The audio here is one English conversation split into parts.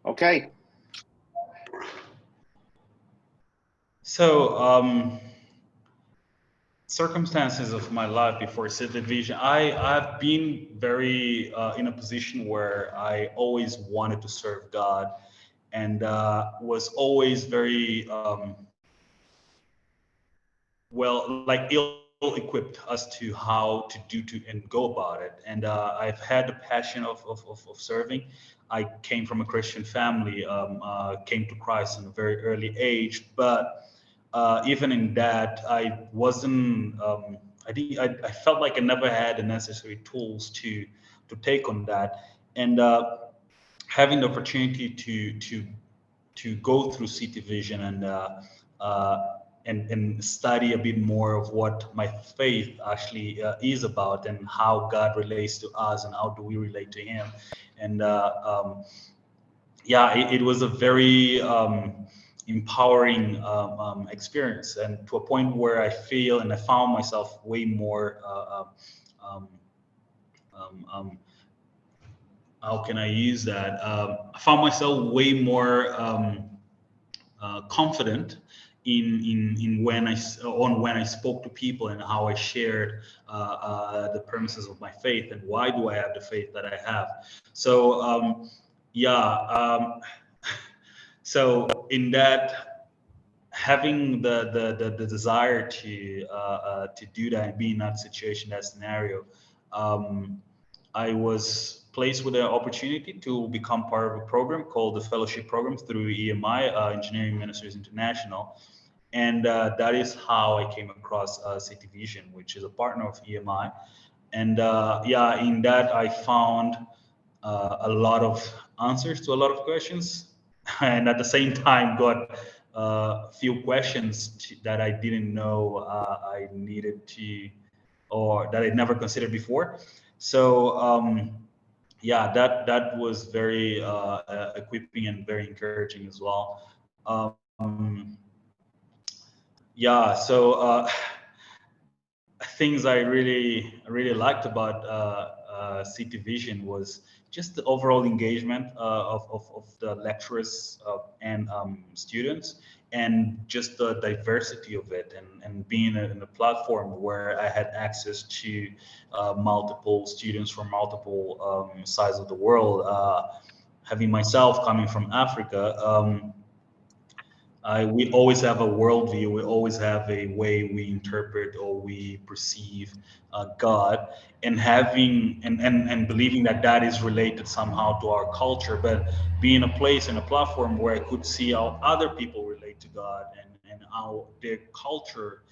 Okay. So, circumstances of my life before city division, I've been very in a position where I always wanted to serve God, and was always very well, like ill-equipped as to how to do to and go about it. And I've had the passion of serving. I came from a Christian family, came to Christ in a very early age, but even in that, I wasn't. I felt like I never had the necessary tools to take on that, and having the opportunity to go through City Vision uh, and study a bit more of what my faith actually is about and how God relates to us and how do we relate to Him. And yeah, it was a very empowering experience, and to a point where I feel and I found myself way more. Um, um, um, how can I use that? I found myself way more confident in when I spoke to people and how I shared the premises of my faith and why do I have the faith that I have. So yeah, so in that, having the desire to do that and be in that situation, that scenario, um, I was placed with the opportunity to become part of a program called the Fellowship Program through EMI, Engineering Ministries International. And that is how I came across City Vision, which is a partner of EMI. And yeah, in that I found a lot of answers to a lot of questions, and at the same time got a few questions that I didn't know I needed to, or that I'd never considered before. So yeah, that was very equipping and very encouraging as well. Yeah, so things I really liked about City Vision was just the overall engagement of the lecturers and students, and just the diversity of it, and being in a platform where I had access to multiple students from multiple sides of the world. Having myself coming from Africa. We always have a worldview. We always have a way we interpret or we perceive God, and and believing that that is related somehow to our culture. But being a place and a platform where I could see how other people relate to God, and how their culture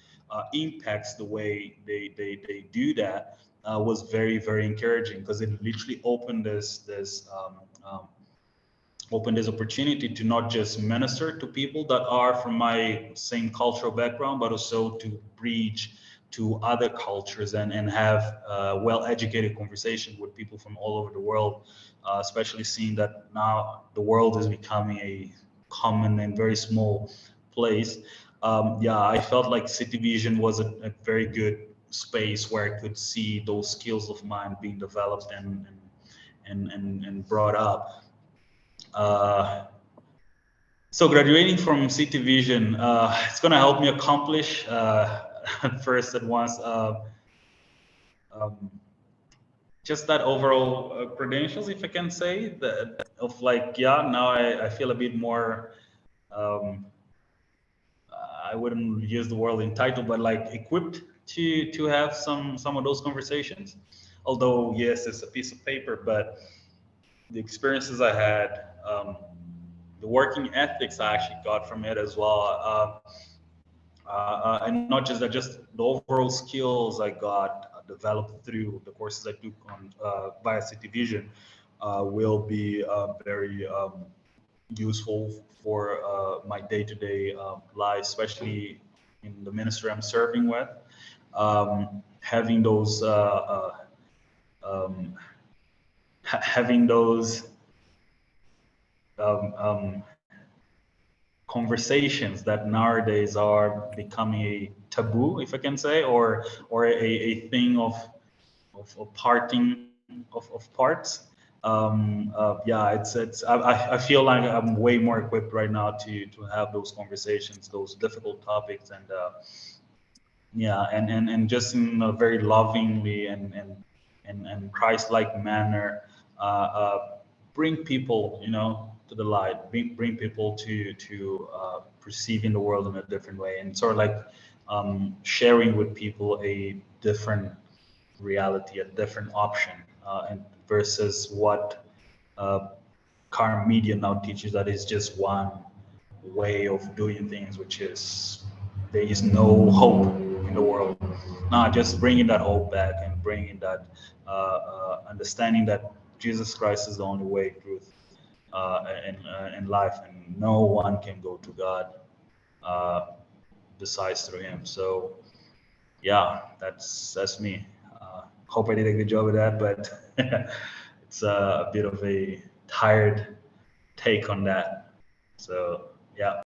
impacts the way they do that, was very encouraging, because it literally opened this opportunity to not just minister to people that are from my same cultural background, but also to bridge to other cultures, and have well-educated conversation with people from all over the world, especially seeing that now the world is becoming a common and very small place. Yeah, I felt like City Vision was a very good space where I could see those skills of mine being developed and brought up. Uh, so graduating from City Vision, it's going to help me accomplish first at once um, just that overall credentials, if I can say that, of like, yeah, now I feel a bit more. Um, I wouldn't use the word entitled, but like equipped to have some of those conversations. Although yes, it's a piece of paper, but the experiences I had, the working ethics I actually got from it as well, and not just that, just the overall skills I got developed through the courses I took on via City Vision, will be very useful for my day-to-day life, especially in the ministry I'm serving with. Having those um, having those um, um, conversations that nowadays are becoming a taboo, if I can say, or a thing of parting of parts. Yeah, it's I feel like I'm way more equipped right now to have those conversations, those difficult topics, and yeah, and just in a very lovingly and Christ-like manner, bring people, to the light, bring people to perceiving the world in a different way, and sort of like sharing with people a different reality, a different option, and versus what uh, current media now teaches, that is just one way of doing things, which is there is no hope in the world. Nah, just bringing that hope back and bringing that understanding that Jesus Christ is the only way, truth, and life, and no one can go to God uh, besides through Him. So yeah, that's me. Hope I did a good job of that, but it's a bit of a tired take on that. So yeah.